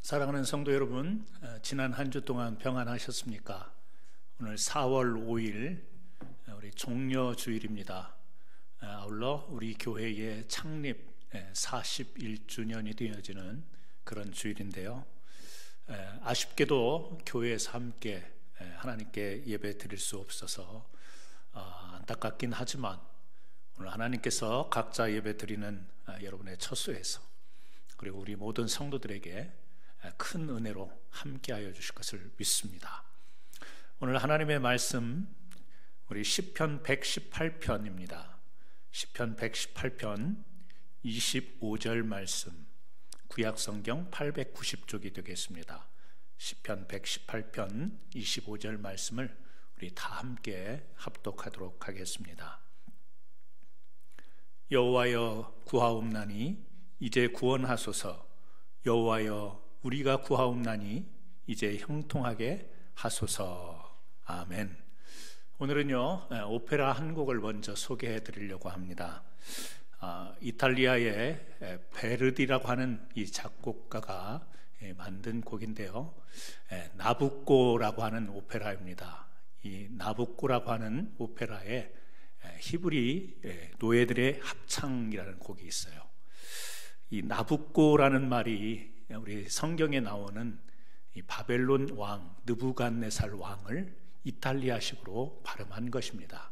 사랑하는 성도 여러분, 지난 한 주 동안 평안하셨습니까? 오늘 4월 5일 우리 종려주일입니다. 아울러 우리 교회의 창립 41주년이 되어지는 그런 주일인데요. 아쉽게도 교회에서 함께 하나님께 예배 드릴 수 없어서 안타깝긴 하지만 오늘 하나님께서 각자 예배 드리는 여러분의 처소에서 그리고 우리 모든 성도들에게 큰 은혜로 함께하여 주실 것을 믿습니다. 오늘 하나님의 말씀 우리 시편 118편입니다. 시편 118편 25절 말씀, 구약성경 890쪽이 되겠습니다. 시편 118편 25절 말씀을 우리 다 함께 합독하도록 하겠습니다. 여호와여 구하옵나니 이제 구원하소서. 여호와여 우리가 구하옵나니 이제 형통하게 하소서. 아멘. 오늘은요 오페라 한 곡을 먼저 소개해 드리려고 합니다. 이탈리아의 베르디라고 하는 이 작곡가가 만든 곡인데요, 나부코라고 하는 오페라입니다. 이 나부코라고 하는 오페라에 히브리 노예들의 합창이라는 곡이 있어요. 이 나부코라는 말이 우리 성경에 나오는 이 바벨론 왕 느부갓네살 왕을 이탈리아식으로 발음한 것입니다.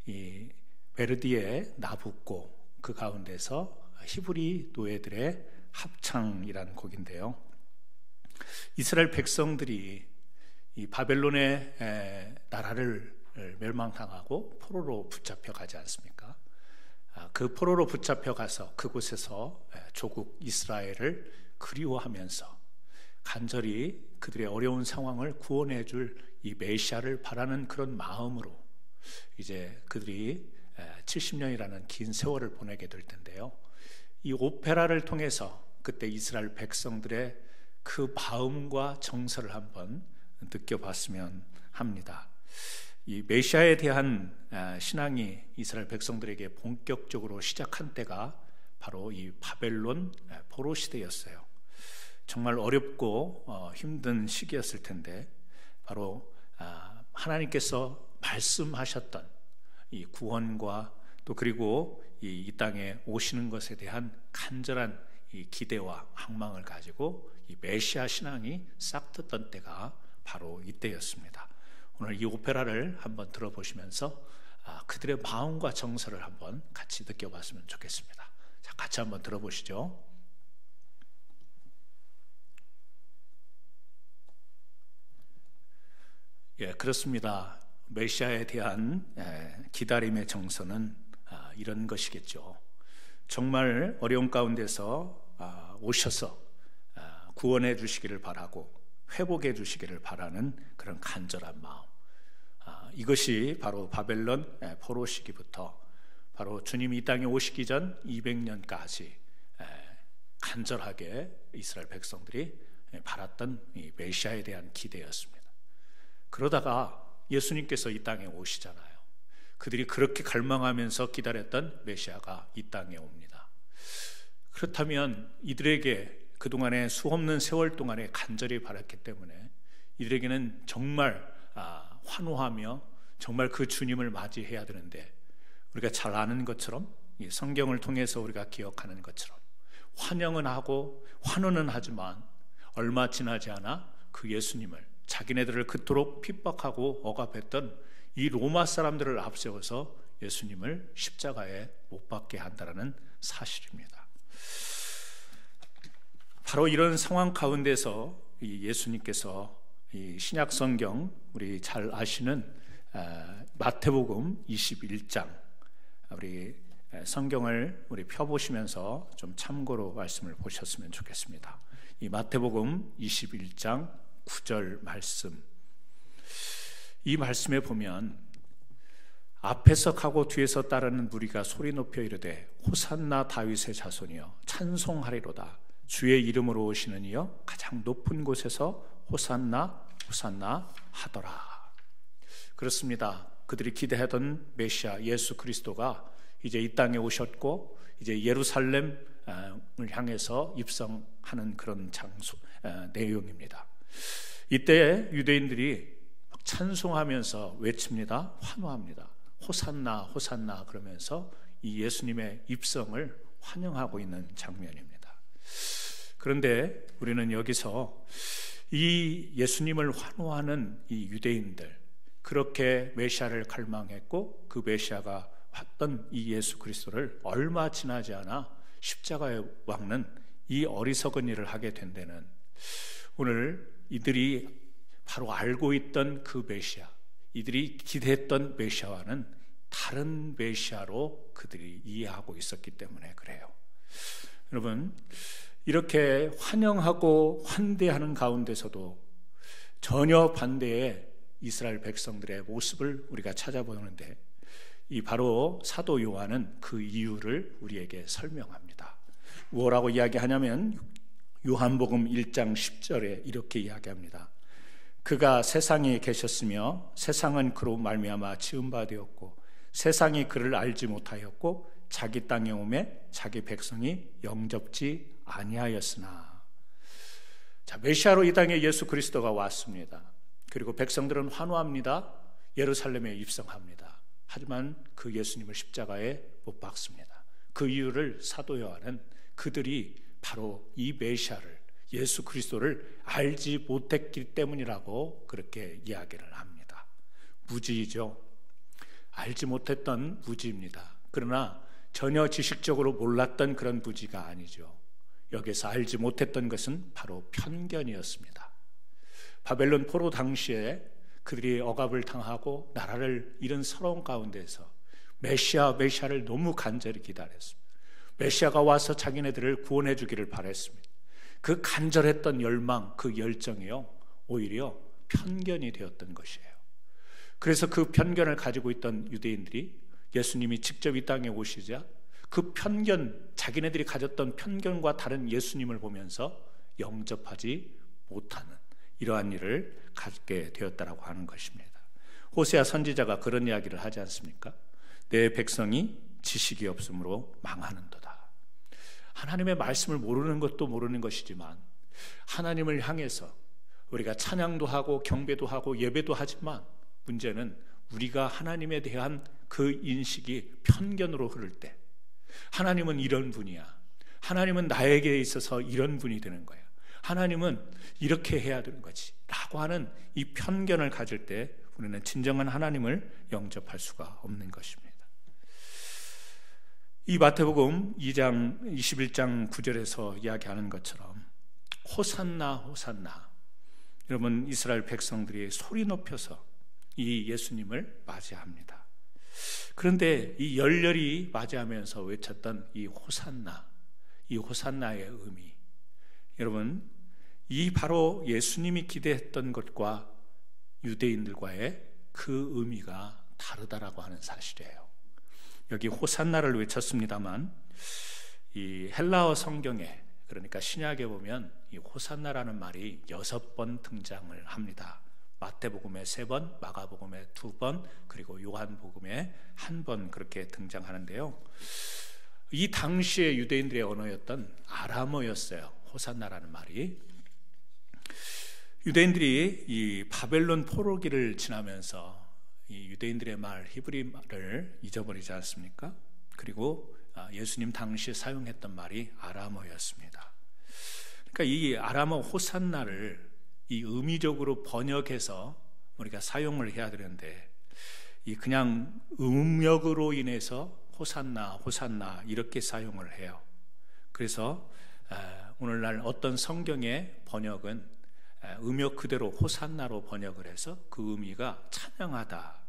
이 베르디의 나부코, 그 가운데서 히브리 노예들의 합창이라는 곡인데요, 이스라엘 백성들이 이 바벨론의 나라를 멸망당하고 포로로 붙잡혀 가지 않습니까? 그 포로로 붙잡혀 가서 그곳에서 조국 이스라엘을 그리워하면서 간절히 그들의 어려운 상황을 구원해 줄 이 메시아를 바라는 그런 마음으로 이제 그들이 70년이라는 긴 세월을 보내게 될 텐데요, 이 오페라를 통해서 그때 이스라엘 백성들의 그 마음과 정서를 한번 느껴봤으면 합니다. 이 메시아에 대한 신앙이 이스라엘 백성들에게 본격적으로 시작한 때가 바로 이 바벨론 포로 시대였어요. 정말 어렵고 힘든 시기였을 텐데 바로 하나님께서 말씀하셨던 이 구원과 또 그리고 이 땅에 오시는 것에 대한 간절한 이 기대와 확망을 가지고 이 메시아 신앙이 싹텄던 때가 바로 이때였습니다. 오늘 이 오페라를 한번 들어보시면서 그들의 마음과 정서를 한번 같이 느껴봤으면 좋겠습니다. 자, 같이 한번 들어보시죠. 예, 그렇습니다. 메시아에 대한 기다림의 정서는 이런 것이겠죠. 정말 어려운 가운데서 오셔서 구원해 주시기를 바라고 회복해 주시기를 바라는 그런 간절한 마음, 이것이 바로 바벨론 포로 시기부터 바로 주님이 이 땅에 오시기 전 200년까지 간절하게 이스라엘 백성들이 바랐던 이 메시아에 대한 기대였습니다. 그러다가 예수님께서 이 땅에 오시잖아요. 그들이 그렇게 갈망하면서 기다렸던 메시아가 이 땅에 옵니다. 그렇다면 이들에게 그동안의 수없는 세월 동안에 간절히 바랐기 때문에 이들에게는 정말 환호하며 정말 그 주님을 맞이해야 되는데, 우리가 잘 아는 것처럼 이 성경을 통해서 우리가 기억하는 것처럼 환영은 하고 환호는 하지만 얼마 지나지 않아 그 예수님을, 자기네들을 그토록 핍박하고 억압했던 이 로마 사람들을 앞세워서 예수님을 십자가에 못 박게 한다는 사실입니다. 바로 이런 상황 가운데서 이 예수님께서 이 신약 성경 우리 잘 아시는 마태복음 21장, 우리 성경을 우리 펴보시면서 좀 참고로 말씀을 보셨으면 좋겠습니다. 이 마태복음 21장 9절 말씀, 이 말씀에 보면 앞에서 가고 뒤에서 따르는 무리가 소리 높여 이르되 호산나 다윗의 자손이여 찬송하리로다. 주의 이름으로 오시는 이여 가장 높은 곳에서 호산나 호산나 하더라. 그렇습니다. 그들이 기대하던 메시아 예수 그리스도가 이제 이 땅에 오셨고 이제 예루살렘을 향해서 입성하는 그런 내용입니다. 이때 유대인들이 찬송하면서 외칩니다. 환호합니다. 호산나 호산나 그러면서 이 예수님의 입성을 환영하고 있는 장면입니다. 그런데 우리는 여기서 이 예수님을 환호하는 이 유대인들, 그렇게 메시아를 갈망했고 그 메시아가 왔던 이 예수 그리스도를 얼마 지나지 않아 십자가에 박는 이 어리석은 일을 하게 된 데는 오늘 이들이 바로 알고 있던 그 메시아, 이들이 기대했던 메시아와는 다른 메시아로 그들이 이해하고 있었기 때문에 그래요. 여러분, 이렇게 환영하고 환대하는 가운데서도 전혀 반대의 이스라엘 백성들의 모습을 우리가 찾아보는데, 이 바로 사도 요한은 그 이유를 우리에게 설명합니다. 뭐라고 이야기하냐면 요한복음 1장 10절에 이렇게 이야기합니다. 그가 세상에 계셨으며 세상은 그로 말미암아 지은 바 되었고 세상이 그를 알지 못하였고 자기 땅에 오매 자기 백성이 영접지 아니하였으나. 자, 메시아로 이 땅에 예수 그리스도가 왔습니다. 그리고 백성들은 환호합니다. 예루살렘에 입성합니다. 하지만 그 예수님을 십자가에 못 박습니다. 그 이유를 사도 요한은 그들이 바로 이 메시아를, 예수 그리스도를 알지 못했기 때문이라고 그렇게 이야기를 합니다. 무지이죠. 알지 못했던 무지입니다. 그러나 전혀 지식적으로 몰랐던 그런 무지가 아니죠. 여기서 알지 못했던 것은 바로 편견이었습니다. 바벨론 포로 당시에 그들이 억압을 당하고 나라를 잃은 서러운 가운데서 메시아를 너무 간절히 기다렸습니다. 메시아가 와서 자기네들을 구원해 주기를 바랬습니다. 그 간절했던 열망, 그 열정이요, 오히려 편견이 되었던 것이에요. 그래서 그 편견을 가지고 있던 유대인들이 예수님이 직접 이 땅에 오시자 그 편견, 자기네들이 가졌던 편견과 다른 예수님을 보면서 영접하지 못하는 이러한 일을 갖게 되었다라고 하는 것입니다. 호세아 선지자가 그런 이야기를 하지 않습니까? 내 백성이 지식이 없으므로 망하는도다. 하나님의 말씀을 모르는 것도 모르는 것이지만 하나님을 향해서 우리가 찬양도 하고 경배도 하고 예배도 하지만 문제는 우리가 하나님에 대한 그 인식이 편견으로 흐를 때, 하나님은 이런 분이야, 하나님은 나에게 있어서 이런 분이 되는 거야, 하나님은 이렇게 해야 되는 거지 라고 하는 이 편견을 가질 때 우리는 진정한 하나님을 영접할 수가 없는 것입니다. 이 마태복음 2장 21장 9절에서 이야기하는 것처럼 호산나 호산나, 여러분 이스라엘 백성들이 소리 높여서 이 예수님을 맞이합니다. 그런데 이 열렬히 맞이하면서 외쳤던 이 호산나, 이 호산나의 의미, 여러분 이 바로 예수님이 기대했던 것과 유대인들과의 그 의미가 다르다라고 하는 사실이에요. 여기 호산나를 외쳤습니다만 이 헬라어 성경에, 그러니까 신약에 보면 이 호산나라는 말이 6번 등장을 합니다. 마태복음에 3번, 마가복음에 2번, 그리고 요한복음에 1번 그렇게 등장하는데요. 이 당시의 유대인들의 언어였던 아람어였어요. 호산나라는 말이. 유대인들이 이 바벨론 포로기를 지나면서 이 유대인들의 말 히브리 말을 잊어버리지 않습니까? 그리고 예수님 당시 사용했던 말이 아람어였습니다. 그러니까 이 아람어 호산나를 이 의미적으로 번역해서 우리가 사용을 해야 되는데, 이 그냥 음력으로 인해서 호산나 호산나 이렇게 사용을 해요. 그래서 오늘날 어떤 성경의 번역은 음역 그대로 호산나로 번역을 해서 그 의미가 찬양하다,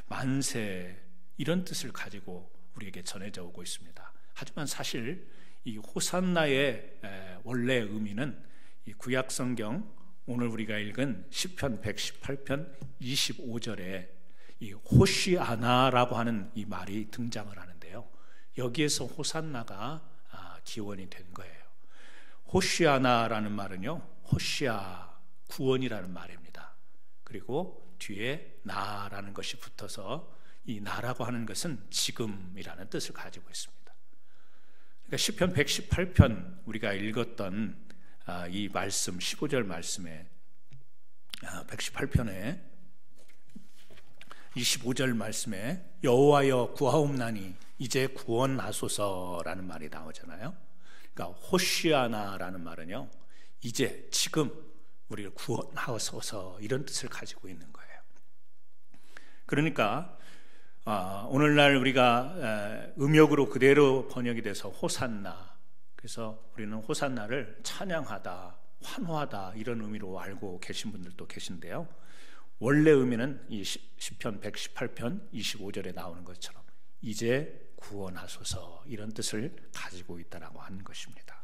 만세 이런 뜻을 가지고 우리에게 전해져 오고 있습니다. 하지만 사실 이 호산나의 원래 의미는 이 구약 성경 오늘 우리가 읽은 시편 118편 25절에 이 호시아나라고 하는 이 말이 등장을 하는데요. 여기에서 호산나가 기원이 된 거예요. 호시아나라는 말은요, 호시아 구원이라는 말입니다. 그리고 뒤에 나라는 것이 붙어서 이 나라고 하는 것은 지금이라는 뜻을 가지고 있습니다. 시편 118편 우리가 읽었던 이 말씀 15절 말씀에 118편에 25절 말씀에 여호와여 구하옵나니 이제 구원하소서라는 말이 나오잖아요. 그러니까 호시아나라는 말은요, 이제 지금 우리를 구원하소서 이런 뜻을 가지고 있는 거예요. 그러니까 오늘날 우리가 음역으로 그대로 번역이 돼서 호산나, 그래서 우리는 호산나를 찬양하다, 환호하다 이런 의미로 알고 계신 분들도 계신데요, 원래 의미는 이 시편 118편 25절에 나오는 것처럼 이제 구원하소서 이런 뜻을 가지고 있다라고 하는 것입니다.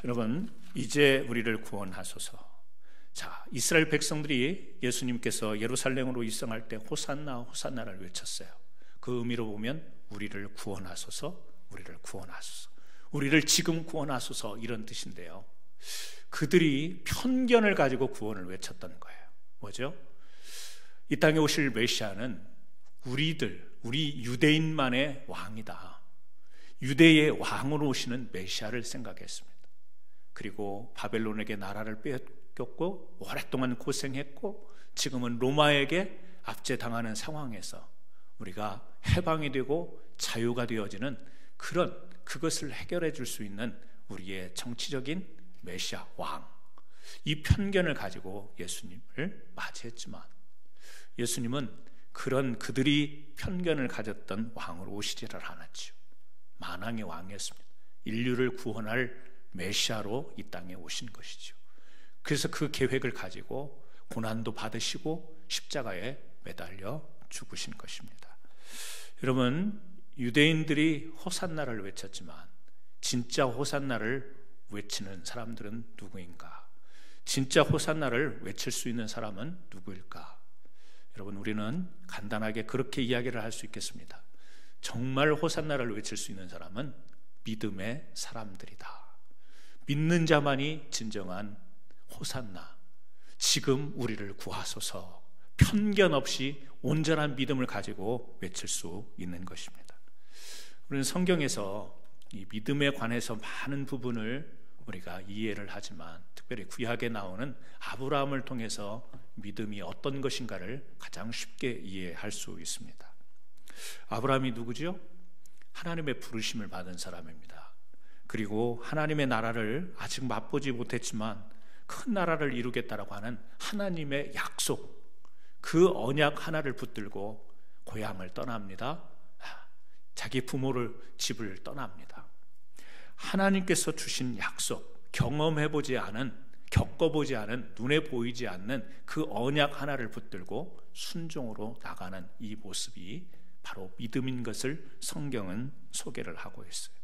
여러분, 이제 우리를 구원하소서. 자, 이스라엘 백성들이 예수님께서 예루살렘으로 입성할 때 호산나 호산나를 외쳤어요. 그 의미로 보면 우리를 구원하소서, 우리를 구원하소서, 우리를 지금 구원하소서 이런 뜻인데요, 그들이 편견을 가지고 구원을 외쳤던 거예요. 뭐죠? 이 땅에 오실 메시아는 우리 유대인만의 왕이다. 유대의 왕으로 오시는 메시아를 생각했습니다. 그리고 바벨론에게 나라를 뺏겼고 오랫동안 고생했고 지금은 로마에게 압제당하는 상황에서 우리가 해방이 되고 자유가 되어지는 그것을 해결해 줄 수 있는 우리의 정치적인 메시아 왕, 이 편견을 가지고 예수님을 맞이했지만 예수님은 그들이 편견을 가졌던 왕으로 오시지를 않았죠. 만왕의 왕이었습니다. 인류를 구원할 메시아로 이 땅에 오신 것이죠. 그래서 그 계획을 가지고 고난도 받으시고 십자가에 매달려 죽으신 것입니다. 여러분, 유대인들이 호산나를 외쳤지만 진짜 호산나를 외치는 사람들은 누구인가? 진짜 호산나를 외칠 수 있는 사람은 누구일까? 여러분, 우리는 간단하게 그렇게 이야기를 할 수 있겠습니다. 정말 호산나를 외칠 수 있는 사람은 믿음의 사람들이다. 믿는 자만이 진정한 호산나, 지금 우리를 구하소서, 편견 없이 온전한 믿음을 가지고 외칠 수 있는 것입니다. 우리는 성경에서 이 믿음에 관해서 많은 부분을 우리가 이해를 하지만 특별히 구약에 나오는 아브라함을 통해서 믿음이 어떤 것인가를 가장 쉽게 이해할 수 있습니다. 아브라함이 누구죠? 하나님의 부르심을 받은 사람입니다. 그리고 하나님의 나라를 아직 맛보지 못했지만 큰 나라를 이루겠다라고 하는 하나님의 약속, 그 언약 하나를 붙들고 고향을 떠납니다. 자기 부모를 집을 떠납니다. 하나님께서 주신 약속, 겪어보지 않은, 눈에 보이지 않는 그 언약 하나를 붙들고 순종으로 나가는 이 모습이 바로 믿음인 것을 성경은 소개를 하고 있어요.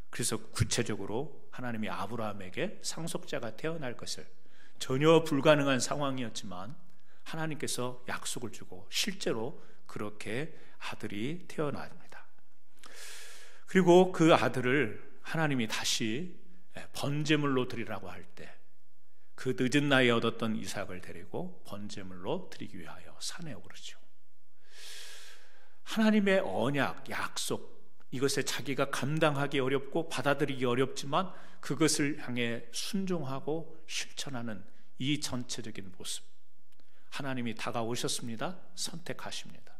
그래서 구체적으로 하나님이 아브라함에게 상속자가 태어날 것을, 전혀 불가능한 상황이었지만 하나님께서 약속을 주고 실제로 그렇게 아들이 태어납니다. 그리고 그 아들을 하나님이 다시 번제물로 드리라고 할 때 그 늦은 나이에 얻었던 이삭을 데리고 번제물로 드리기 위하여 산에 오르죠. 하나님의 언약, 약속, 이것에 자기가 감당하기 어렵고 받아들이기 어렵지만 그것을 향해 순종하고 실천하는 이 전체적인 모습, 하나님이 다가오셨습니다. 선택하십니다.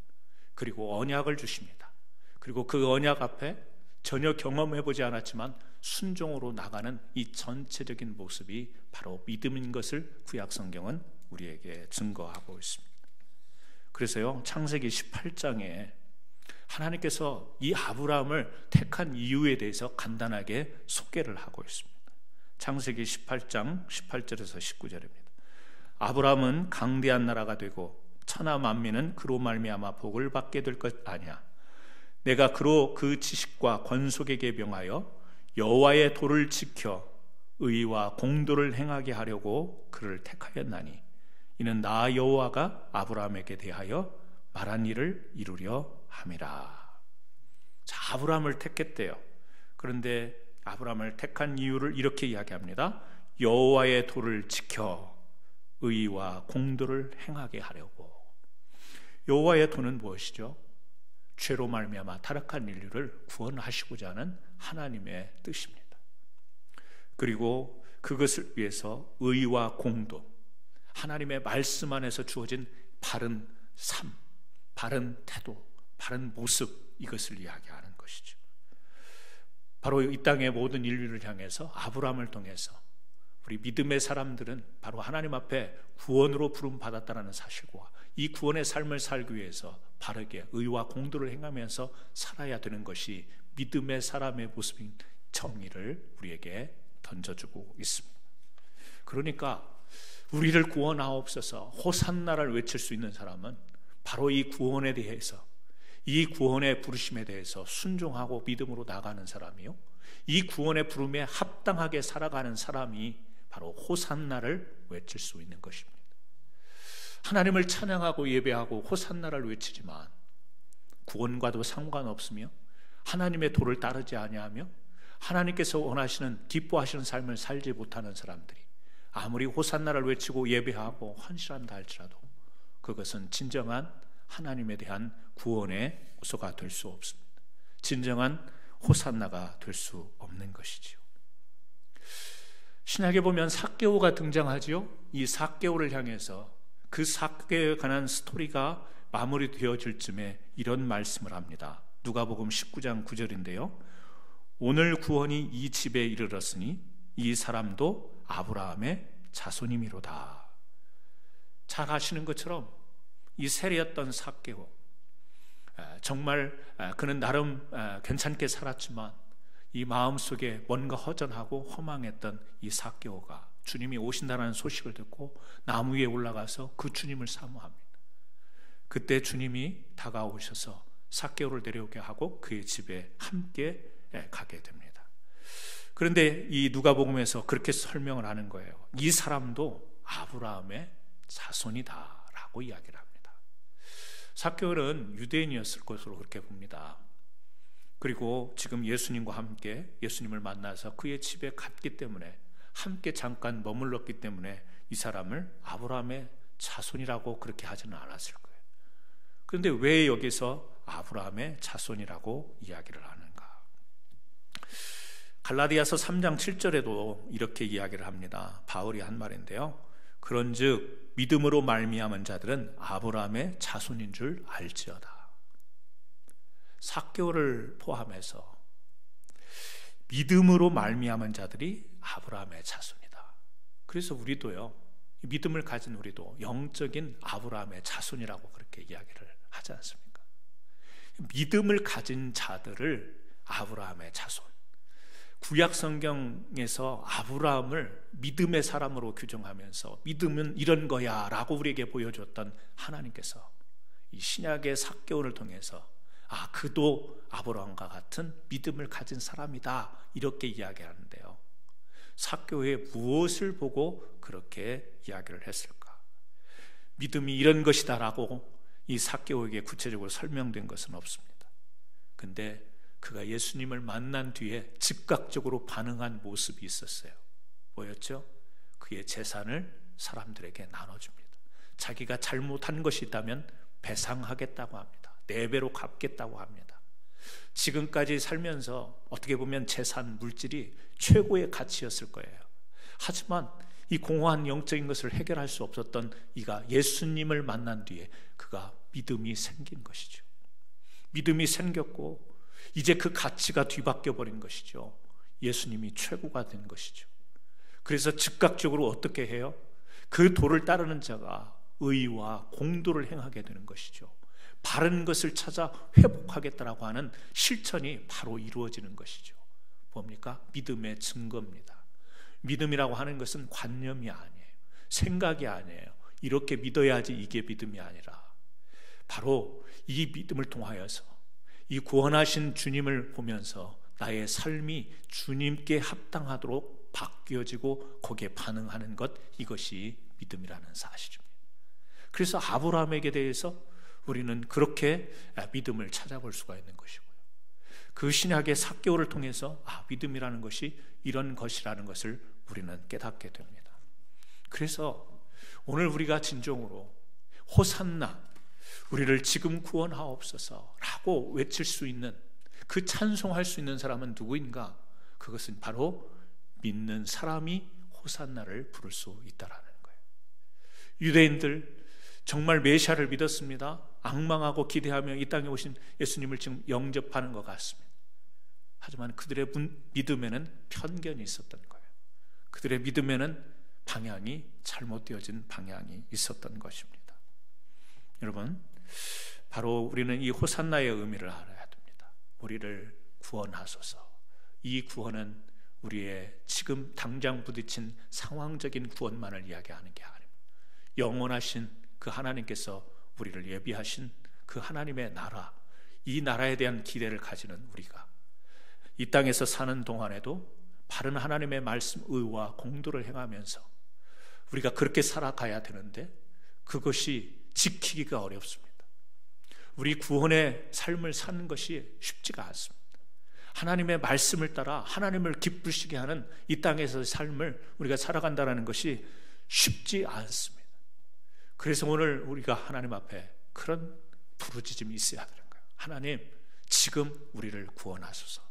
그리고 언약을 주십니다. 그리고 그 언약 앞에 전혀 경험해보지 않았지만 순종으로 나가는 이 전체적인 모습이 바로 믿음인 것을 구약성경은 우리에게 증거하고 있습니다. 그래서요, 창세기 18장에 하나님께서 이 아브라함을 택한 이유에 대해서 간단하게 소개를 하고 있습니다. 창세기 18장 18절에서 19절입니다. 아브라함은 강대한 나라가 되고 천하 만민은 그로 말미암아 복을 받게 될 것 아니야. 내가 그로 그 지식과 권속에게 명하여 여호와의 도를 지켜 의와 공도를 행하게 하려고 그를 택하였나니 이는 나 여호와가 아브라함에게 대하여 말한 일을 이루려 함이라. 자, 아브라함을 택했대요. 그런데 아브라함을 택한 이유를 이렇게 이야기합니다. 여호와의 도를 지켜 의와 공도를 행하게 하려고. 여호와의 도는 무엇이죠? 죄로 말미암아 타락한 인류를 구원하시고자 하는 하나님의 뜻입니다. 그리고 그것을 위해서 의와 공도, 하나님의 말씀 안에서 주어진 바른 삶, 바른 태도, 바른 모습, 이것을 이야기하는 것이죠. 바로 이 땅의 모든 인류를 향해서 아브라함을 통해서 우리 믿음의 사람들은 바로 하나님 앞에 구원으로 부름받았다는 사실과 이 구원의 삶을 살기 위해서 바르게 의와 공도를 행하면서 살아야 되는 것이 믿음의 사람의 모습인 정의를 우리에게 던져주고 있습니다. 그러니까 우리를 구원하옵소서 호산나를 외칠 수 있는 사람은 바로 이 구원에 대해서, 이 구원의 부르심에 대해서 순종하고 믿음으로 나가는 사람이요, 이 구원의 부름에 합당하게 살아가는 사람이 바로 호산나를 외칠 수 있는 것입니다. 하나님을 찬양하고 예배하고 호산나를 외치지만 구원과도 상관없으며 하나님의 도를 따르지 아니하며 하나님께서 원하시는 기뻐하시는 삶을 살지 못하는 사람들이 아무리 호산나를 외치고 예배하고 헌신한다 할지라도 그것은 진정한 하나님에 대한 구원의 요소가 될 수 없습니다. 진정한 호산나가 될 수 없는 것이지요. 신약에 보면 삭개오가 등장하지요. 이 삭개오를 향해서 그 삭개오에 관한 스토리가 마무리되어질 쯤에 이런 말씀을 합니다. 누가복음 19장 9절인데요. 오늘 구원이 이 집에 이르렀으니 이 사람도 아브라함의 자손이미로다. 잘 아시는 것처럼 이 세리였던 삭개오, 정말 그는 나름 괜찮게 살았지만 이 마음속에 뭔가 허전하고 허망했던 이 삭개오가 주님이 오신다는 소식을 듣고 나무 위에 올라가서 그 주님을 사모합니다. 그때 주님이 다가오셔서 삭개오를 내려오게 하고 그의 집에 함께 가게 됩니다. 그런데 이 누가복음에서 그렇게 설명을 하는 거예요. 이 사람도 아브라함의 자손이다 라고 이야기를 합니다. 삭개오는 유대인이었을 것으로 그렇게 봅니다. 그리고 지금 예수님과 함께 예수님을 만나서 그의 집에 갔기 때문에, 함께 잠깐 머물렀기 때문에 이 사람을 아브라함의 자손이라고 그렇게 하지는 않았을 거예요. 그런데 왜 여기서 아브라함의 자손이라고 이야기를 하는가? 갈라디아서 3장 7절에도 이렇게 이야기를 합니다. 바울이 한 말인데요. 그런즉 믿음으로 말미암은 자들은 아브라함의 자손인 줄 알지어다. 삭개오를 포함해서 믿음으로 말미암은 자들이 아브라함의 자손이다. 그래서 우리도요, 믿음을 가진 우리도 영적인 아브라함의 자손이라고 그렇게 이야기를 하지 않습니까? 믿음을 가진 자들을 아브라함의 자손, 구약 성경에서 아브라함을 믿음의 사람으로 규정하면서 믿음은 이런 거야 라고 우리에게 보여줬던 하나님께서 이 신약의 삭개오를 통해서 그도 아브라함과 같은 믿음을 가진 사람이다 이렇게 이야기하는데요. 삭개오의 무엇을 보고 그렇게 이야기를 했을까? 믿음이 이런 것이다 라고 이 삭개오에게 구체적으로 설명된 것은 없습니다. 근데 그가 예수님을 만난 뒤에 즉각적으로 반응한 모습이 있었어요. 뭐였죠? 그의 재산을 사람들에게 나눠줍니다. 자기가 잘못한 것이 있다면 배상하겠다고 합니다. 4배로 갚겠다고 합니다. 지금까지 살면서 어떻게 보면 재산, 물질이 최고의 가치였을 거예요. 하지만 이 공허한 영적인 것을 해결할 수 없었던 이가 예수님을 만난 뒤에 그가 믿음이 생긴 것이죠. 믿음이 생겼고 이제 그 가치가 뒤바뀌어 버린 것이죠. 예수님이 최고가 된 것이죠. 그래서 즉각적으로 어떻게 해요? 그 도를 따르는 자가 의와 공도를 행하게 되는 것이죠. 바른 것을 찾아 회복하겠다라고 하는 실천이 바로 이루어지는 것이죠. 뭡니까? 믿음의 증거입니다. 믿음이라고 하는 것은 관념이 아니에요. 생각이 아니에요. 이렇게 믿어야지 이게 믿음이 아니라 바로 이 믿음을 통하여서 이 구원하신 주님을 보면서 나의 삶이 주님께 합당하도록 바뀌어지고 거기에 반응하는 것, 이것이 믿음이라는 사실입니다. 그래서 아브라함에게 대해서 우리는 그렇게 믿음을 찾아볼 수가 있는 것이고요. 그 신약의 삭개오를 통해서 믿음이라는 것이 이런 것이라는 것을 우리는 깨닫게 됩니다. 그래서 오늘 우리가 진정으로 호산나, 우리를 지금 구원하옵소서 라고 외칠 수 있는, 그 찬송할 수 있는 사람은 누구인가? 그것은 바로 믿는 사람이 호산나를 부를 수 있다라는 거예요. 유대인들 정말 메시아를 믿었습니다. 악망하고 기대하며 이 땅에 오신 예수님을 지금 영접하는 것 같습니다. 하지만 그들의 믿음에는 편견이 있었던 거예요. 그들의 믿음에는 방향이 잘못되어진 방향이 있었던 것입니다. 여러분, 바로 우리는 이 호산나의 의미를 알아야 됩니다. 우리를 구원하소서. 이 구원은 우리의 지금 당장 부딪힌 상황적인 구원만을 이야기하는 게 아닙니다. 영원하신 그 하나님께서 우리를 예비하신 그 하나님의 나라, 이 나라에 대한 기대를 가지는 우리가 이 땅에서 사는 동안에도 바른 하나님의 말씀, 의와 공도를 행하면서 우리가 그렇게 살아가야 되는데 그것이 지키기가 어렵습니다. 우리 구원의 삶을 사는 것이 쉽지가 않습니다. 하나님의 말씀을 따라 하나님을 기쁘시게 하는 이 땅에서의 삶을 우리가 살아간다는 것이 쉽지 않습니다. 그래서 오늘 우리가 하나님 앞에 그런 부르짖음이 있어야 되는 거예요. 하나님, 지금 우리를 구원하소서.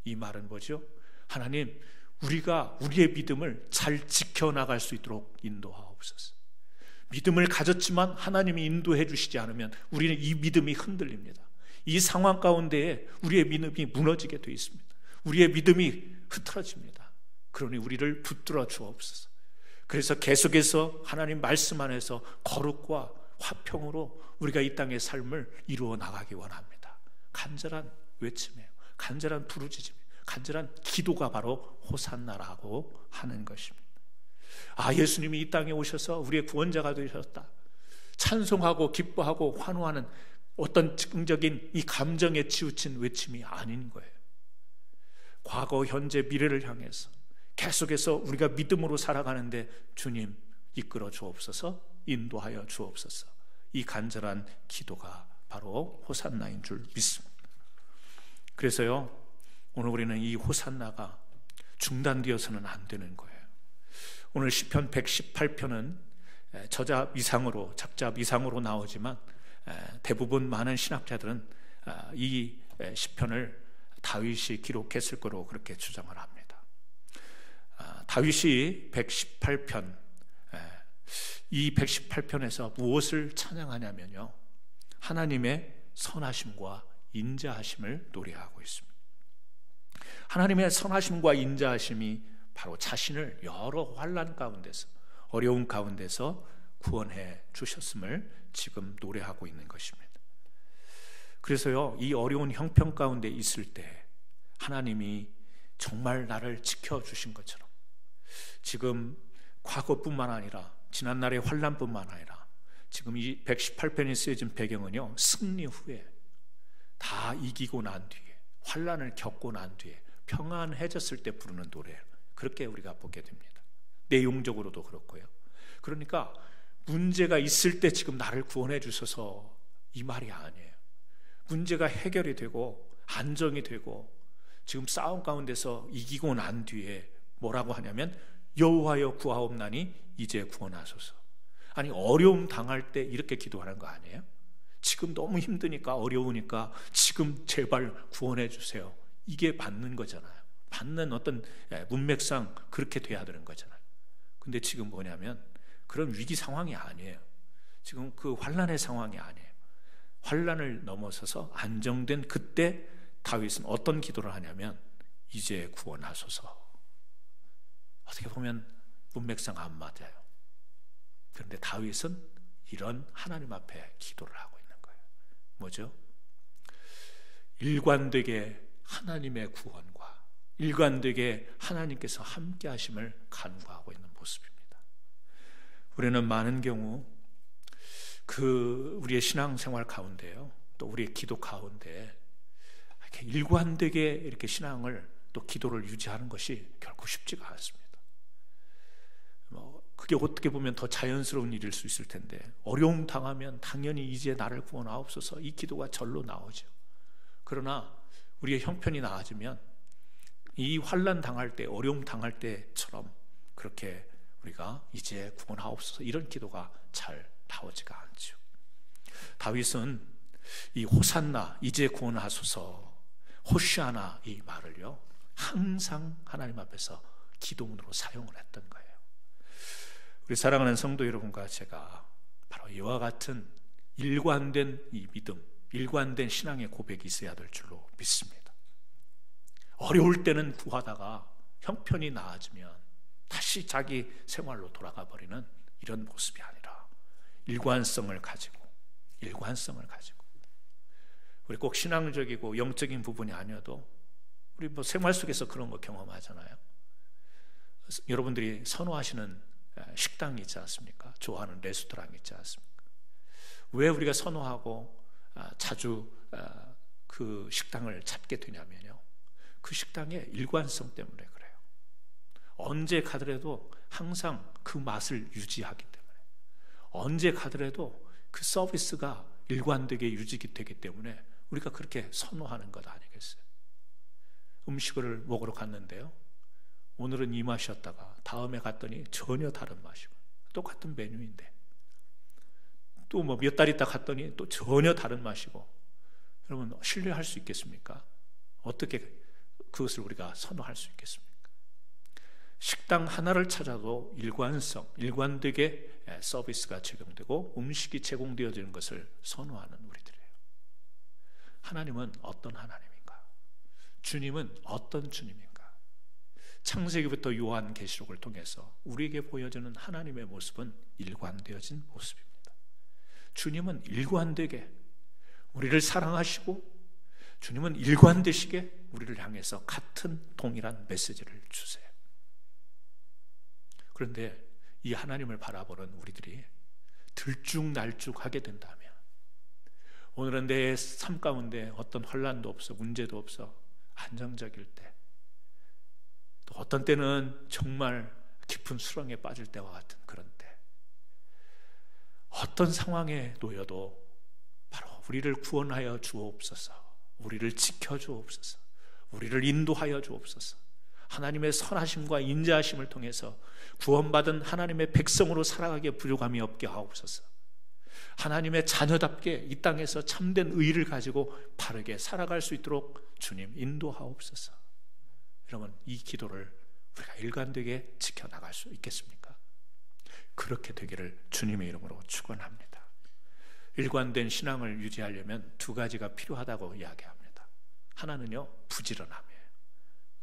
이 말은 뭐죠? 하나님, 우리가 우리의 믿음을 잘 지켜나갈 수 있도록 인도하옵소서. 믿음을 가졌지만 하나님이 인도해 주시지 않으면 우리는 이 믿음이 흔들립니다. 이 상황 가운데에 우리의 믿음이 무너지게 되어 있습니다. 우리의 믿음이 흐트러집니다. 그러니 우리를 붙들어 주옵소서. 그래서 계속해서 하나님 말씀 안에서 거룩과 화평으로 우리가 이 땅의 삶을 이루어 나가기 원합니다. 간절한 외침이에요. 간절한 부르짖음, 간절한 기도가 바로 호산나라고 하는 것입니다. 예수님이 이 땅에 오셔서 우리의 구원자가 되셨다, 찬송하고 기뻐하고 환호하는 어떤 즉흥적인 이 감정에 치우친 외침이 아닌 거예요. 과거, 현재, 미래를 향해서 계속해서 우리가 믿음으로 살아가는데 주님 이끌어 주옵소서, 인도하여 주옵소서. 이 간절한 기도가 바로 호산나인 줄 믿습니다. 그래서요, 오늘 우리는 이 호산나가 중단되어서는 안 되는 거예요. 오늘 시편 118편은 저자 미상으로, 작자 미상으로 나오지만 대부분 많은 신학자들은 이 시편을 다윗이 기록했을 거로 그렇게 주장을 합니다. 다윗이 118편, 이 118편에서 무엇을 찬양하냐면요, 하나님의 선하심과 인자하심을 노래하고 있습니다. 하나님의 선하심과 인자하심이 바로 자신을 여러 환난 가운데서, 어려운 가운데서 구원해 주셨음을 지금 노래하고 있는 것입니다. 그래서요, 이 어려운 형편 가운데 있을 때 하나님이 정말 나를 지켜주신 것처럼 지금 과거뿐만 아니라 지난날의 환난뿐만 아니라 지금 이 118편이 쓰여진 배경은요, 승리 후에 다 이기고 난 뒤에, 환난을 겪고 난 뒤에 평안해졌을 때 부르는 노래예요. 그렇게 우리가 보게 됩니다. 내용적으로도 그렇고요. 그러니까 문제가 있을 때 지금 나를 구원해 주셔서 이 말이 아니에요. 문제가 해결이 되고 안정이 되고 지금 싸움 가운데서 이기고 난 뒤에 뭐라고 하냐면 여호와여 구하옵나니 이제 구원하소서. 아니, 어려움 당할 때 이렇게 기도하는 거 아니에요? 지금 너무 힘드니까, 어려우니까 지금 제발 구원해 주세요. 이게 받는 거잖아요. 받는 어떤 문맥상 그렇게 돼야 되는 거잖아요. 근데 지금 뭐냐면 그런 위기 상황이 아니에요. 지금 그 환난의 상황이 아니에요. 환난을 넘어서서 안정된 그때 다윗은 어떤 기도를 하냐면 이제 구원하소서. 어떻게 보면 문맥상 안 맞아요. 그런데 다윗은 이런 하나님 앞에 기도를 하고 있는 거예요. 뭐죠? 일관되게 하나님의 구원과 일관되게 하나님께서 함께 하심을 간구하고 있는 모습입니다. 우리는 많은 경우 우리의 신앙생활 가운데요, 또 우리의 기도 가운데 이렇게 일관되게 이렇게 신앙을 또 기도를 유지하는 것이 결코 쉽지가 않습니다. 그게 어떻게 보면 더 자연스러운 일일 수 있을 텐데, 어려움 당하면 당연히 이제 나를 구원하옵소서, 이 기도가 절로 나오죠. 그러나 우리의 형편이 나아지면 이 환난 당할 때, 어려움 당할 때처럼 그렇게 우리가 이제 구원하옵소서 이런 기도가 잘 나오지가 않죠. 다윗은 이 호산나 이제 구원하소서 호시아나 이 말을요 항상 하나님 앞에서 기도문으로 사용을 했던 거예요. 우리 사랑하는 성도 여러분과 제가 바로 이와 같은 일관된 이 믿음, 일관된 신앙의 고백이 있어야 될 줄로 믿습니다. 어려울 때는 구하다가 형편이 나아지면 다시 자기 생활로 돌아가 버리는 이런 모습이 아니라 일관성을 가지고 우리 꼭 신앙적이고 영적인 부분이 아니어도 우리 뭐 생활 속에서 그런 거 경험하잖아요. 여러분들이 선호하시는 식당이 있지 않습니까? 좋아하는 레스토랑이 있지 않습니까? 왜 우리가 선호하고 자주 그 식당을 찾게 되냐면요, 그 식당의 일관성 때문에 그래요. 언제 가더라도 항상 그 맛을 유지하기 때문에, 언제 가더라도 그 서비스가 일관되게 유지되기 때문에 우리가 그렇게 선호하는 것 아니겠어요? 음식을 먹으러 갔는데요, 오늘은 이 맛이었다가 다음에 갔더니 전혀 다른 맛이고, 똑같은 메뉴인데 또 뭐 몇 달 있다 갔더니 또 전혀 다른 맛이고, 여러분 신뢰할 수 있겠습니까? 어떻게 그것을 우리가 선호할 수 있겠습니까? 식당 하나를 찾아도 일관되게 서비스가 제공되고 음식이 제공되어지는 것을 선호하는 우리들이에요. 하나님은 어떤 하나님인가? 주님은 어떤 주님인가? 창세기부터 요한계시록을 통해서 우리에게 보여주는 하나님의 모습은 일관되어진 모습입니다. 주님은 일관되게 우리를 사랑하시고, 주님은 일관되시게 우리를 향해서 같은 동일한 메시지를 주세요. 그런데 이 하나님을 바라보는 우리들이 들쭉날쭉하게 된다면, 오늘은 내 삶 가운데 어떤 혼란도 없어, 문제도 없어, 안정적일 때, 또 어떤 때는 정말 깊은 수렁에 빠질 때와 같은 그런 때, 어떤 상황에 놓여도 바로 우리를 구원하여 주옵소서, 우리를 지켜 주옵소서, 우리를 인도하여 주옵소서, 하나님의 선하심과 인자하심을 통해서 구원받은 하나님의 백성으로 살아가기에 부족함이 없게 하옵소서, 하나님의 자녀답게 이 땅에서 참된 의의를 가지고 바르게 살아갈 수 있도록 주님 인도하옵소서. 여러분, 이 기도를 우리가 일관되게 지켜나갈 수 있겠습니까? 그렇게 되기를 주님의 이름으로 축원합니다. 일관된 신앙을 유지하려면 두 가지가 필요하다고 이야기합니다. 하나는요, 부지런함이에요.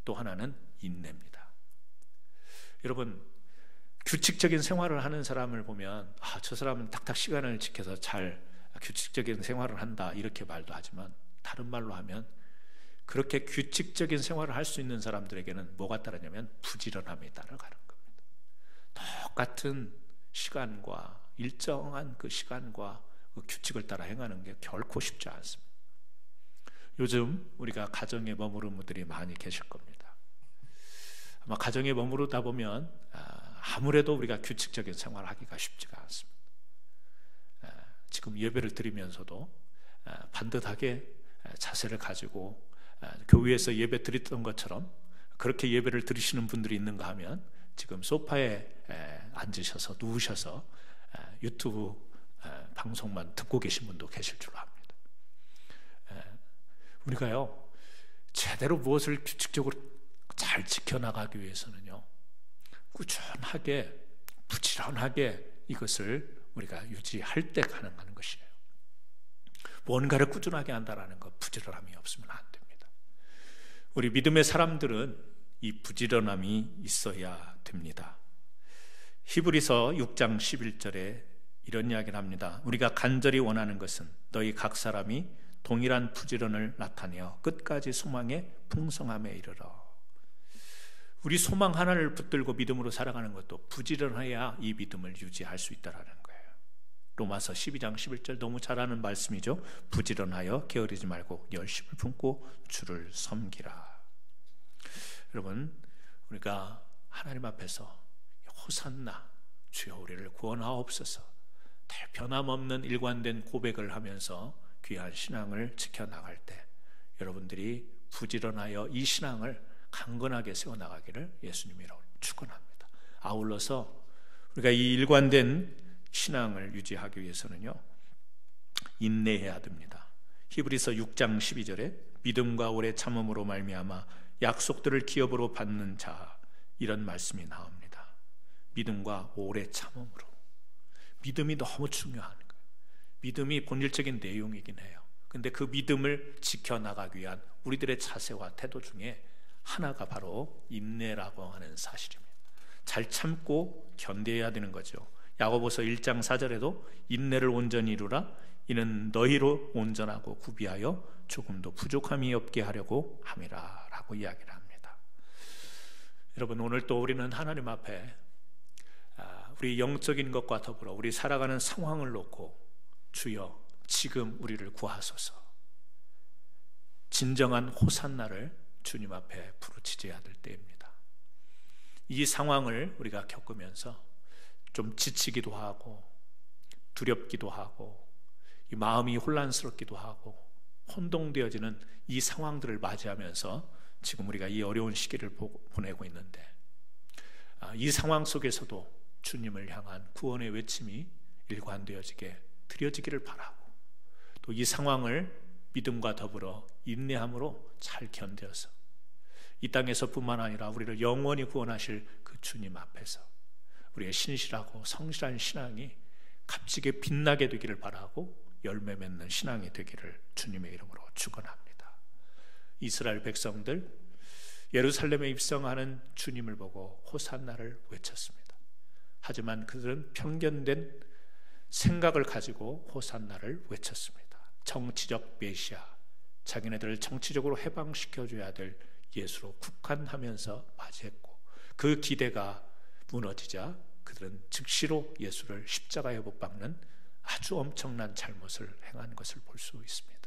또 하나는 인내입니다. 여러분, 규칙적인 생활을 하는 사람을 보면 저 사람은 딱딱 시간을 지켜서 잘 규칙적인 생활을 한다, 이렇게 말도 하지만, 다른 말로 하면 그렇게 규칙적인 생활을 할 수 있는 사람들에게는 뭐가 따르냐면 부지런함이 따라가는 겁니다. 똑같은 시간과 일정한 그 시간과 그 규칙을 따라 행하는 게 결코 쉽지 않습니다. 요즘 우리가 가정에 머무르는 분들이 많이 계실 겁니다. 아마 가정에 머무르다 보면 아무래도 우리가 규칙적인 생활을 하기가 쉽지가 않습니다. 지금 예배를 드리면서도 반듯하게 자세를 가지고 교회에서 예배 드렸던 것처럼 그렇게 예배를 드리시는 분들이 있는가 하면 지금 소파에 앉으셔서 누우셔서 유튜브 방송만 듣고 계신 분도 계실 줄 압니다. 우리가요, 제대로 무엇을 규칙적으로 잘 지켜나가기 위해서는요, 꾸준하게 부지런하게 이것을 우리가 유지할 때 가능한 것이에요. 뭔가를 꾸준하게 한다는 것, 부지런함이 없으면 안 됩니다. 우리 믿음의 사람들은 이 부지런함이 있어야 됩니다. 히브리서 6장 11절에 이런 이야기를 합니다. 우리가 간절히 원하는 것은 너희 각 사람이 동일한 부지런을 나타내어 끝까지 소망의 풍성함에 이르러. 우리 소망 하나를 붙들고 믿음으로 살아가는 것도 부지런해야 이 믿음을 유지할 수 있다는 거예요. 로마서 12장 11절 너무 잘 아는 말씀이죠. 부지런하여 게으르지 말고 열심을 품고 주를 섬기라. 여러분, 우리가 하나님 앞에서 호산나 주여 우리를 구원하옵소서, 변함없는 일관된 고백을 하면서 귀한 신앙을 지켜나갈 때 여러분들이 부지런하여 이 신앙을 강건하게 세워나가기를 예수님이라고 축원합니다. 아울러서 우리가 이 일관된 신앙을 유지하기 위해서는요, 인내해야 됩니다. 히브리서 6장 12절에 믿음과 오래 참음으로 말미암아 약속들을 기업으로 받는 자, 이런 말씀이 나옵니다. 믿음과 오래 참음으로. 믿음이 너무 중요한 거예요. 믿음이 본질적인 내용이긴 해요. 근데 그 믿음을 지켜나가기 위한 우리들의 자세와 태도 중에 하나가 바로 인내라고 하는 사실입니다. 잘 참고 견뎌야 되는 거죠. 야고보서 1장 4절에도 인내를 온전히 이루라. 이는 너희로 온전하고 구비하여 조금도 부족함이 없게 하려고 함이라 라고 이야기를 합니다. 여러분, 오늘 또 우리는 하나님 앞에 우리 영적인 것과 더불어 우리 살아가는 상황을 놓고 주여 지금 우리를 구하소서, 진정한 호산나를 주님 앞에 부르짖어야 될 때입니다. 이 상황을 우리가 겪으면서 좀 지치기도 하고 두렵기도 하고 이 마음이 혼란스럽기도 하고 혼동되어지는 이 상황들을 맞이하면서 지금 우리가 이 어려운 시기를 보내고 있는데, 이 상황 속에서도 주님을 향한 구원의 외침이 일관되어지게 드려지기를 바라고, 또 이 상황을 믿음과 더불어 인내함으로 잘 견뎌서 이 땅에서뿐만 아니라 우리를 영원히 구원하실 그 주님 앞에서 우리의 신실하고 성실한 신앙이 값지게 빛나게 되기를 바라고 열매 맺는 신앙이 되기를 주님의 이름으로 축원합니다. 이스라엘 백성들 예루살렘에 입성하는 주님을 보고 호산나를 외쳤습니다. 하지만 그들은 편견된 생각을 가지고 호산나를 외쳤습니다. 정치적 메시아, 자기네들을 정치적으로 해방시켜줘야 될 예수로 국한하면서 맞이했고, 그 기대가 무너지자 그들은 즉시로 예수를 십자가에 못 박는 아주 엄청난 잘못을 행한 것을 볼 수 있습니다.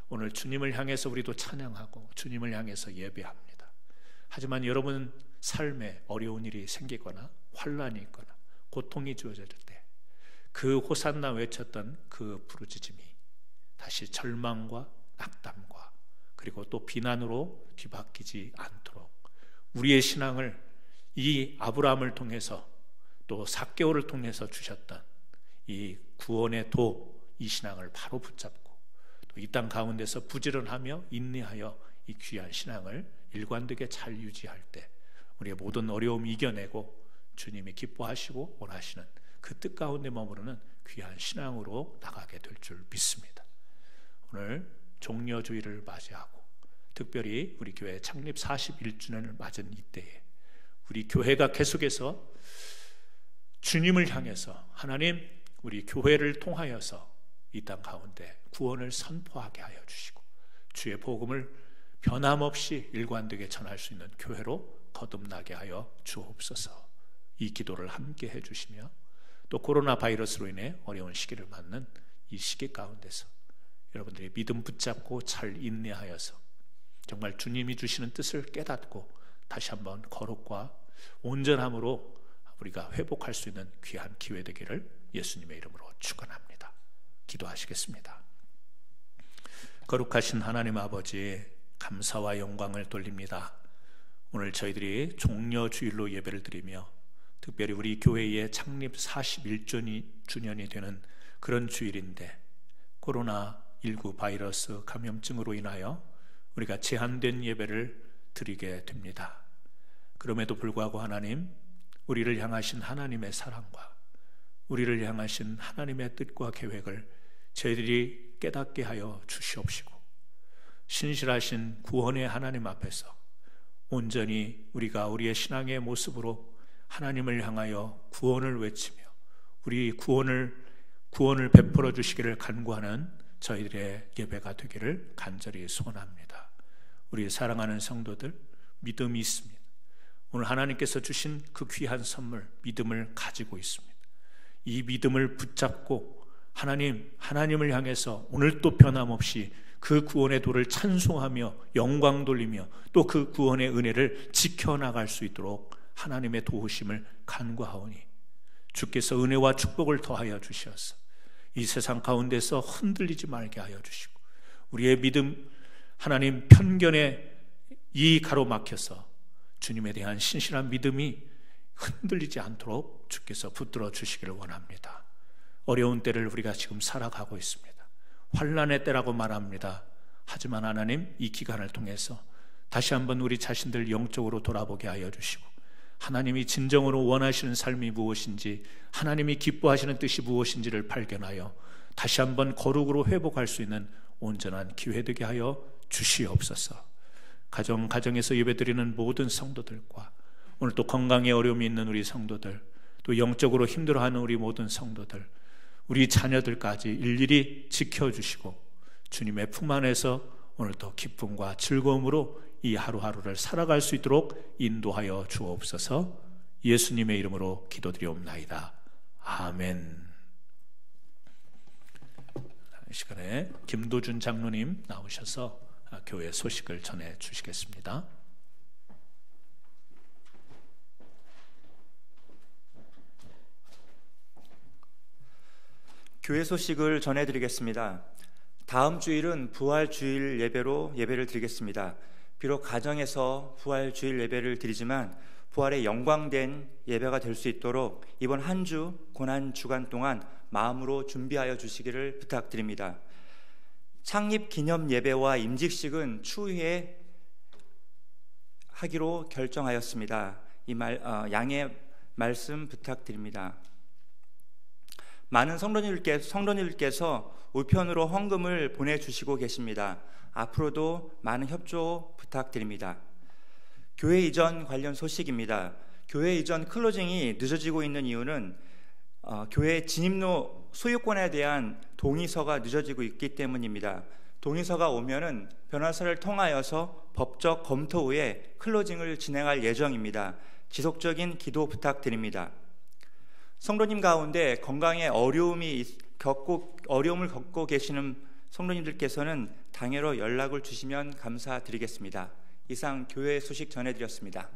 오늘 주님을 향해서 우리도 찬양하고 주님을 향해서 예배합니다. 하지만 여러분 삶에 어려운 일이 생기거나 환난이 있거나 고통이 주어질 때 그 호산나 외쳤던 그 부르짖음이 다시 절망과 낙담과 그리고 또 비난으로 뒤바뀌지 않도록 우리의 신앙을 이 아브라함을 통해서 또 삭개오를 통해서 주셨던 이 구원의 도, 이 신앙을 바로 붙잡고 또 이 땅 가운데서 부지런하며 인내하여 이 귀한 신앙을 일관되게 잘 유지할 때 우리의 모든 어려움 이겨내고 주님이 기뻐하시고 원하시는 그 뜻 가운데 머무르는 귀한 신앙으로 나가게 될 줄 믿습니다. 오늘 종려주의를 맞이하고 특별히 우리 교회 창립 41주년을 맞은 이때에 우리 교회가 계속해서 주님을 향해서 하나님 우리 교회를 통하여서 이 땅 가운데 구원을 선포하게 하여 주시고 주의 복음을 변함없이 일관되게 전할 수 있는 교회로 거듭나게 하여 주옵소서. 이 기도를 함께 해주시며 또 코로나 바이러스로 인해 어려운 시기를 맞는 이 시기 가운데서 여러분들이 믿음 붙잡고 잘 인내하여서 정말 주님이 주시는 뜻을 깨닫고 다시 한번 거룩과 온전함으로 우리가 회복할 수 있는 귀한 기회 되기를 예수님의 이름으로 축원합니다. 기도하시겠습니다. 거룩하신 하나님 아버지, 감사와 영광을 돌립니다. 오늘 저희들이 종려주일로 예배를 드리며 특별히 우리 교회의 창립 41주년이 되는 그런 주일인데 코로나19 바이러스 감염증으로 인하여 우리가 제한된 예배를 드리게 됩니다. 그럼에도 불구하고 하나님, 우리를 향하신 하나님의 사랑과 우리를 향하신 하나님의 뜻과 계획을 저희들이 깨닫게 하여 주시옵시고 신실하신 구원의 하나님 앞에서 온전히 우리가 우리의 신앙의 모습으로 하나님을 향하여 구원을 외치며 우리 구원을 베풀어 주시기를 간구하는 저희들의 예배가 되기를 간절히 소원합니다. 우리 사랑하는 성도들, 믿음이 있습니다. 오늘 하나님께서 주신 그 귀한 선물 믿음을 가지고 있습니다. 이 믿음을 붙잡고 하나님을 향해서 오늘도 변함없이 그 구원의 도를 찬송하며 영광 돌리며 또 그 구원의 은혜를 지켜나갈 수 있도록 하나님의 도우심을 간구하오니 주께서 은혜와 축복을 더하여 주시어서 이 세상 가운데서 흔들리지 말게 하여 주시고 우리의 믿음 하나님 편견에 이 가로막혀서 주님에 대한 신실한 믿음이 흔들리지 않도록 주께서 붙들어 주시기를 원합니다. 어려운 때를 우리가 지금 살아가고 있습니다. 환난의 때라고 말합니다. 하지만 하나님, 이 기간을 통해서 다시 한번 우리 자신들 영적으로 돌아보게 하여 주시고, 하나님이 진정으로 원하시는 삶이 무엇인지, 하나님이 기뻐하시는 뜻이 무엇인지를 발견하여 다시 한번 거룩으로 회복할 수 있는 온전한 기회 되게 하여 주시옵소서. 가정에서 예배드리는 모든 성도들과 오늘 또 건강에 어려움이 있는 우리 성도들, 또 영적으로 힘들어하는 우리 모든 성도들, 우리 자녀들까지 일일이 지켜주시고 주님의 품 안에서 오늘도 기쁨과 즐거움으로 이 하루하루를 살아갈 수 있도록 인도하여 주옵소서. 예수님의 이름으로 기도드리옵나이다. 아멘. 이 시간에 김도준 장로님 나오셔서 교회 소식을 전해 주시겠습니다. 교회 소식을 전해드리겠습니다. 다음 주일은 부활주일 예배를 드리겠습니다. 비록 가정에서 부활주일 예배를 드리지만 부활의 영광된 예배가 될 수 있도록 이번 한 주 고난주간 동안 마음으로 준비하여 주시기를 부탁드립니다. 창립 기념 예배와 임직식은 추후에 하기로 결정하였습니다. 양해 말씀 부탁드립니다. 많은 성도님들께서 우편으로 헌금을 보내주시고 계십니다. 앞으로도 많은 협조 부탁드립니다. 교회 이전 관련 소식입니다. 교회 이전 클로징이 늦어지고 있는 이유는 교회 진입로 소유권에 대한 동의서가 늦어지고 있기 때문입니다. 동의서가 오면은 변호사를 통하여서 법적 검토 후에 클로징을 진행할 예정입니다. 지속적인 기도 부탁드립니다. 성도님 가운데 건강에 어려움을 겪고 계시는 성도님들께서는 당회로 연락을 주시면 감사드리겠습니다. 이상 교회 소식 전해드렸습니다.